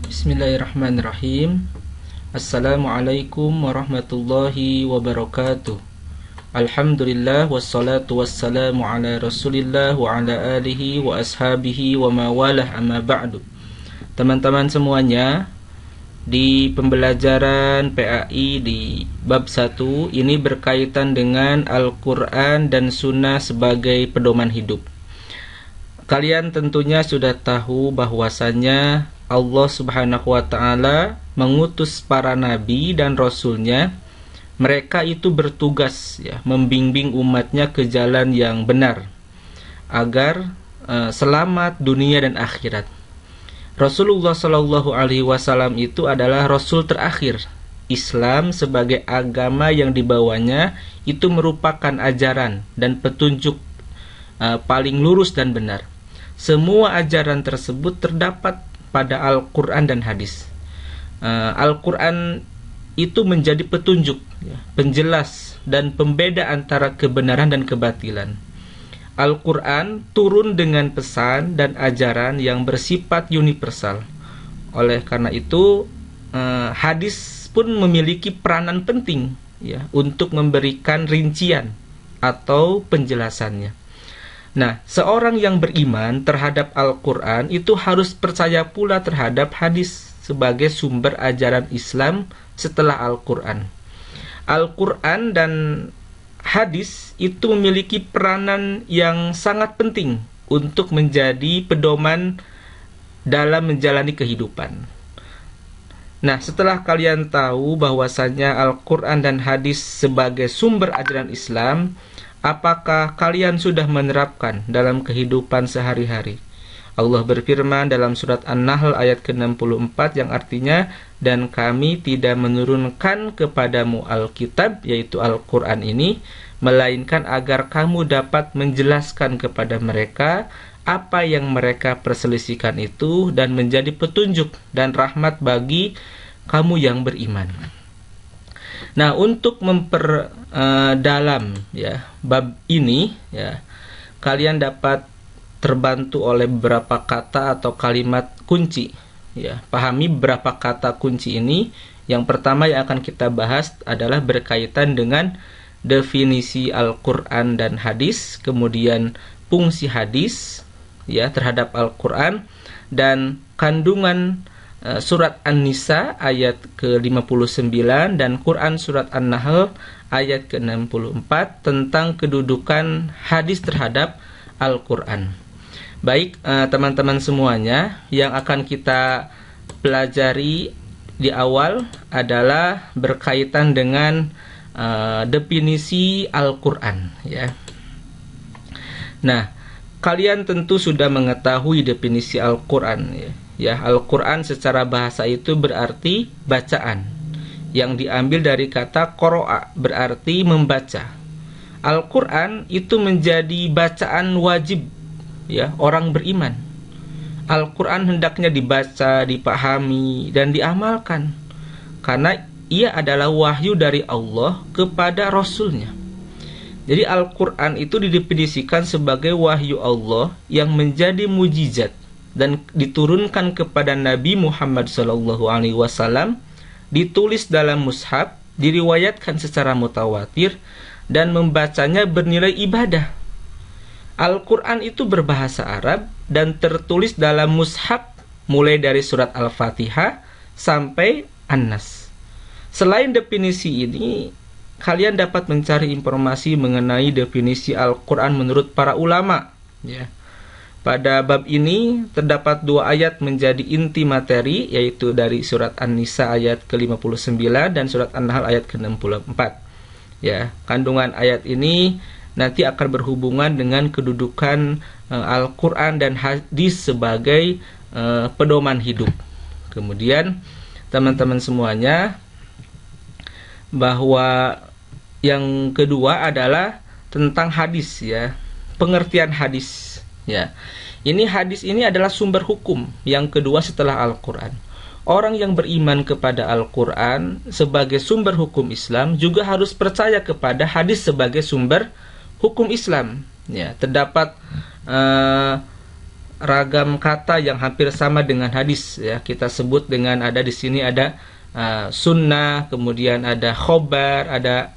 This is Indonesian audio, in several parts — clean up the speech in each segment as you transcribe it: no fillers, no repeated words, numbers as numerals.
Bismillahirrahmanirrahim. Assalamualaikum warahmatullahi wabarakatuh. Alhamdulillah wassalatu wassalamu ala Rasulillah wa ala alihi wa ashabihi wa mawalah amma ba'du. Teman-teman semuanya, di pembelajaran PAI di bab 1 ini berkaitan dengan Al-Quran dan Sunnah sebagai pedoman hidup. Kalian tentunya sudah tahu bahwasannya Allah Subhanahu wa ta'ala mengutus para nabi dan rasulnya. Mereka itu bertugas membimbing umatnya ke jalan yang benar agar selamat dunia dan akhirat. Rasulullah Shallallahu Alaihi Wasallam itu adalah rasul terakhir. Islam sebagai agama yang dibawanya itu merupakan ajaran dan petunjuk paling lurus dan benar. Semua ajaran tersebut terdapat pada Al-Quran dan hadis. Al-Quran itu menjadi petunjuk, penjelas dan pembeda antara kebenaran dan kebatilan. Al-Quran turun dengan pesan dan ajaran yang bersifat universal. Oleh karena itu, hadis pun memiliki peranan penting untuk memberikan rincian atau penjelasannya. Nah, seorang yang beriman terhadap Al-Quran itu harus percaya pula terhadap hadis sebagai sumber ajaran Islam setelah Al-Quran. Al-Quran dan hadis itu memiliki peranan yang sangat penting untuk menjadi pedoman dalam menjalani kehidupan. Nah, setelah kalian tahu bahwasannya Al-Quran dan hadis sebagai sumber ajaran Islam, apakah kalian sudah menerapkan dalam kehidupan sehari-hari? Allah berfirman dalam surat An-Nahl ayat ke-64 yang artinya, dan kami tidak menurunkan kepadamu Alkitab, yaitu Al-Quran ini, melainkan agar kamu dapat menjelaskan kepada mereka apa yang mereka perselisihkan itu dan menjadi petunjuk dan rahmat bagi kamu yang beriman. Nah, untuk memperdalam bab ini, kalian dapat terbantu oleh beberapa kata atau kalimat kunci. Pahami beberapa kata kunci ini. Yang pertama yang akan kita bahas adalah berkaitan dengan definisi Al-Quran dan hadis, kemudian fungsi hadis terhadap Al-Quran, dan kandungan surat An-Nisa ayat ke-59 dan Quran surat An-Nahl ayat ke-64 tentang kedudukan hadis terhadap Al-Quran. Baik, teman-teman semuanya, yang akan kita pelajari di awal adalah berkaitan dengan definisi Al-Quran. Nah, kalian tentu sudah mengetahui definisi Al-Quran. Al-Quran secara bahasa itu berarti bacaan, yang diambil dari kata qoro'a, berarti membaca. Al-Quran itu menjadi bacaan wajib orang beriman. Al-Quran hendaknya dibaca, dipahami, dan diamalkan, karena ia adalah wahyu dari Allah kepada Rasulnya. Jadi Al-Quran itu didefinisikan sebagai wahyu Allah yang menjadi mujizat dan diturunkan kepada Nabi Muhammad SAW, ditulis dalam mushaf, diriwayatkan secara mutawatir, dan membacanya bernilai ibadah. Al-Quran itu berbahasa Arab dan tertulis dalam mushaf mulai dari surat Al-Fatihah sampai An-Nas. Selain definisi ini, kalian dapat mencari informasi mengenai definisi Al-Quran menurut para ulama. Pada bab ini terdapat 2 ayat menjadi inti materi, yaitu dari surat An-Nisa ayat ke-59 dan surat An-Nahl ayat ke-64. Kandungan ayat ini nanti akan berhubungan dengan kedudukan Al-Quran dan hadis sebagai pedoman hidup. Kemudian teman-teman semuanya, bahwa yang kedua adalah tentang hadis, pengertian hadis. Ini hadis ini adalah sumber hukum yang kedua setelah Al-Quran. Orang yang beriman kepada Al-Quran sebagai sumber hukum Islam juga harus percaya kepada hadis sebagai sumber hukum Islam. Terdapat ragam kata yang hampir sama dengan hadis ya. Kita sebut dengan ada di sini ada sunnah, kemudian ada khobar, ada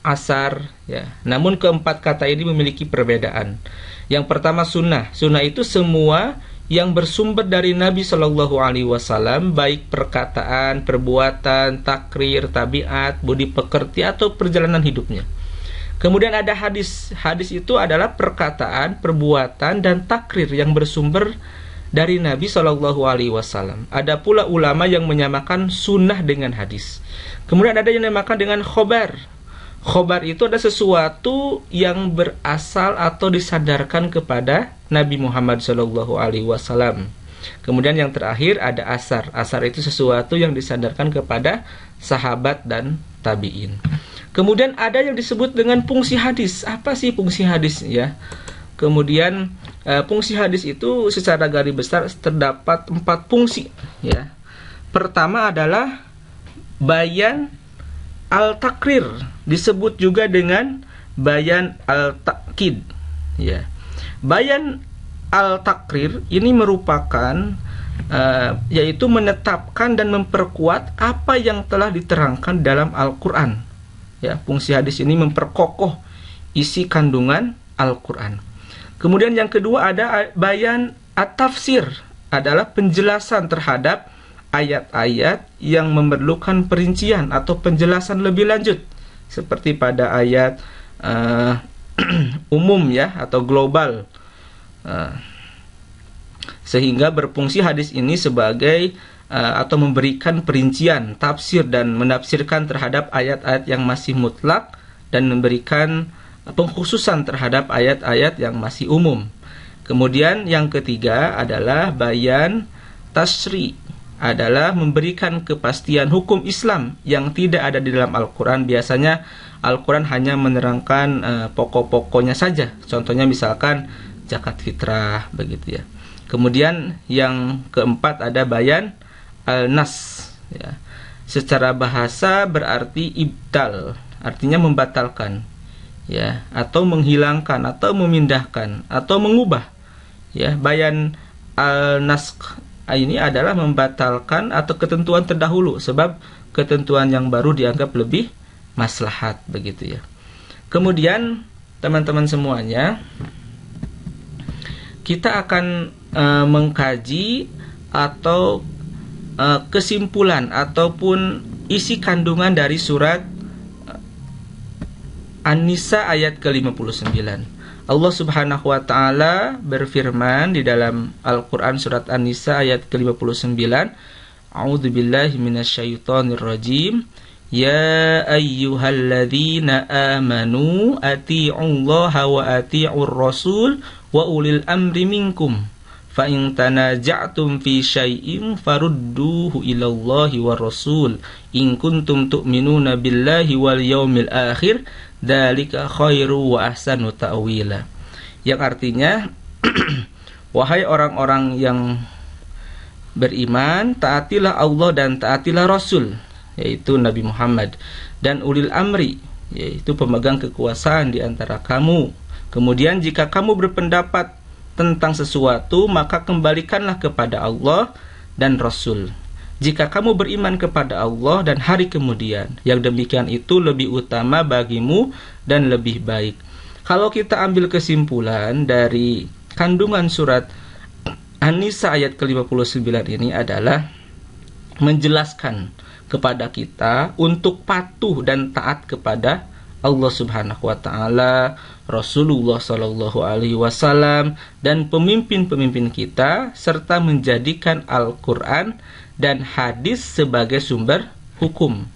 asar ya. Namun keempat kata ini memiliki perbedaan. Yang pertama sunnah. Sunnah itu semua yang bersumber dari Nabi Shallallahu Alaihi Wasallam, baik perkataan, perbuatan, takrir, tabiat, budi pekerti atau perjalanan hidupnya. Kemudian ada hadis. Hadis itu adalah perkataan, perbuatan, dan takrir yang bersumber dari Nabi Shallallahu Alaihi Wasallam. Ada pula ulama yang menyamakan sunnah dengan hadis. Kemudian ada yang dinamakan dengan khobar. Khobar itu ada sesuatu yang berasal atau disandarkan kepada Nabi Muhammad Shallallahu Alaihi Wasallam. Kemudian yang terakhir ada asar. Asar itu sesuatu yang disandarkan kepada sahabat dan tabi'in. Kemudian ada yang disebut dengan fungsi hadis. Apa sih fungsi hadis ya? Kemudian fungsi hadis itu secara garis besar terdapat 4 fungsi ya. Pertama adalah bayan al-takrir, disebut juga dengan bayan al-takkid ya. Bayan al-takrir ini merupakan yaitu menetapkan dan memperkuat apa yang telah diterangkan dalam Al-Quran ya. Fungsi hadis ini memperkokoh isi kandungan Al-Quran. Kemudian yang kedua ada bayan at-tafsir, adalah penjelasan terhadap ayat-ayat yang memerlukan perincian atau penjelasan lebih lanjut, seperti pada ayat umum ya atau global, sehingga berfungsi hadis ini sebagai atau memberikan perincian, tafsir dan menafsirkan terhadap ayat-ayat yang masih mutlak dan memberikan pengkhususan terhadap ayat-ayat yang masih umum. Kemudian yang ketiga adalah bayan tasri, adalah memberikan kepastian hukum Islam yang tidak ada di dalam Al-Quran. Biasanya Al-Quran hanya menerangkan pokok-pokoknya saja. Contohnya misalkan zakat fitrah begitu ya. Kemudian yang keempat ada bayan al-nas ya. Secara bahasa berarti ibtal, artinya membatalkan ya, atau menghilangkan, atau memindahkan, atau mengubah ya. Bayan al-nasq ini adalah membatalkan atau ketentuan terdahulu, sebab ketentuan yang baru dianggap lebih maslahat begitu ya. Kemudian teman-teman semuanya, kita akan mengkaji atau kesimpulan ataupun isi kandungan dari surat An-Nisa ayat ke-59. Allah Subhanahu wa taala berfirman di dalam Al-Qur'an surat An-Nisa ayat ke-59, A'udzubillahi minasyaitonir rajim. Ya ayyuhalladzina amanu atii'ullaha wa atii'ur rasul wa ulil amri minkum. Fa in tanaza'tum fi syai'in farudduhu ilallahi war rasul in kuntum tu'minuna billahi wal yaumil akhir. Dzalika khairu wa ahsanu ta'wila. Yang artinya wahai orang-orang yang beriman, taatilah Allah dan taatilah Rasul, yaitu Nabi Muhammad, dan ulil amri, yaitu pemegang kekuasaan di antara kamu. Kemudian jika kamu berpendapat tentang sesuatu, maka kembalikanlah kepada Allah dan Rasul. Jika kamu beriman kepada Allah dan hari kemudian, yang demikian itu lebih utama bagimu dan lebih baik. Kalau kita ambil kesimpulan dari kandungan surat An-Nisa ayat ke-59 ini adalah menjelaskan kepada kita untuk patuh dan taat kepada Allah Subhanahu wa taala, Rasulullah sallallahu alaihi wasallam dan pemimpin-pemimpin kita, serta menjadikan Al-Qur'an dan hadis sebagai sumber hukum.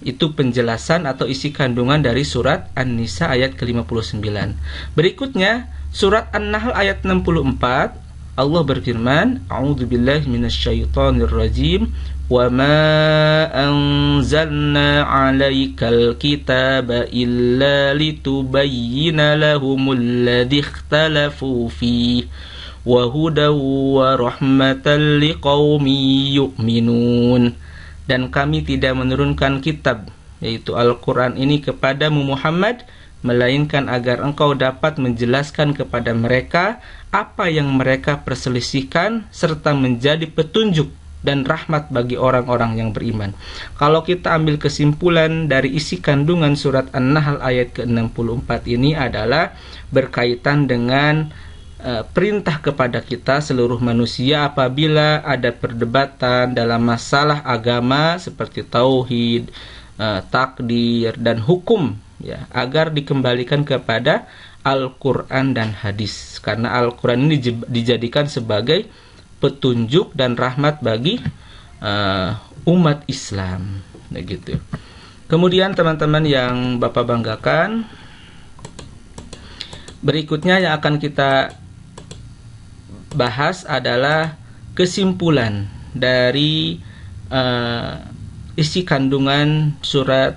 Itu penjelasan atau isi kandungan dari surat An-Nisa ayat ke-59. Berikutnya surat An-Nahl ayat 64, Allah berfirman, A'udzubillahi minasyaitonir rajim. Wa ma anzalna 'alaikal kitaba illa litubayyina lahumul ladzi ikhtalafu fihi wa hudaw wa rahmatan liqaumin yu'minun. Dan kami tidak menurunkan kitab, yaitu Al-Quran ini kepadamu Muhammad, melainkan agar engkau dapat menjelaskan kepada mereka apa yang mereka perselisihkan, serta menjadi petunjuk dan rahmat bagi orang-orang yang beriman. Kalau kita ambil kesimpulan dari isi kandungan surat An-Nahl ayat ke-64 ini adalah berkaitan dengan perintah kepada kita seluruh manusia apabila ada perdebatan dalam masalah agama seperti tauhid, takdir dan hukum, ya, agar dikembalikan kepada Al-Quran dan hadis, karena Al-Quran ini dijadikan sebagai petunjuk dan rahmat bagi umat Islam, begitu. Kemudian teman-teman yang Bapak banggakan, berikutnya yang akan kita bahas adalah kesimpulan dari isi kandungan surat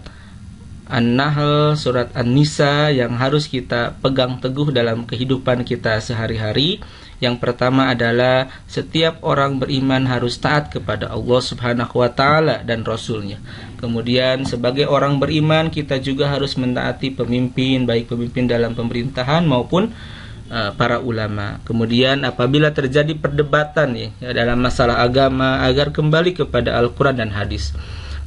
An-Nahl, surat An-Nisa yang harus kita pegang teguh dalam kehidupan kita sehari-hari. Yang pertama adalah setiap orang beriman harus taat kepada Allah Subhanahu wa Ta'ala dan Rasul-Nya. Kemudian sebagai orang beriman kita juga harus mentaati pemimpin, baik pemimpin dalam pemerintahan maupun para ulama. Kemudian apabila terjadi perdebatan ya, dalam masalah agama, agar kembali kepada Al-Quran dan hadis.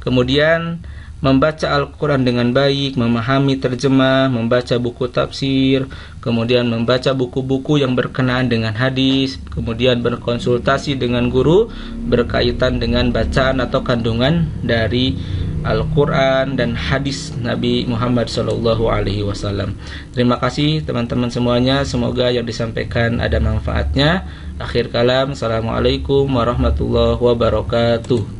Kemudian membaca Al-Quran dengan baik, memahami terjemah, membaca buku tafsir, kemudian membaca buku-buku yang berkenaan dengan hadis, kemudian berkonsultasi dengan guru berkaitan dengan bacaan atau kandungan dari Al-Quran dan hadis Nabi Muhammad SAW. Terima kasih teman-teman semuanya. Semoga yang disampaikan ada manfaatnya. Akhir kalam, Assalamualaikum warahmatullahi wabarakatuh.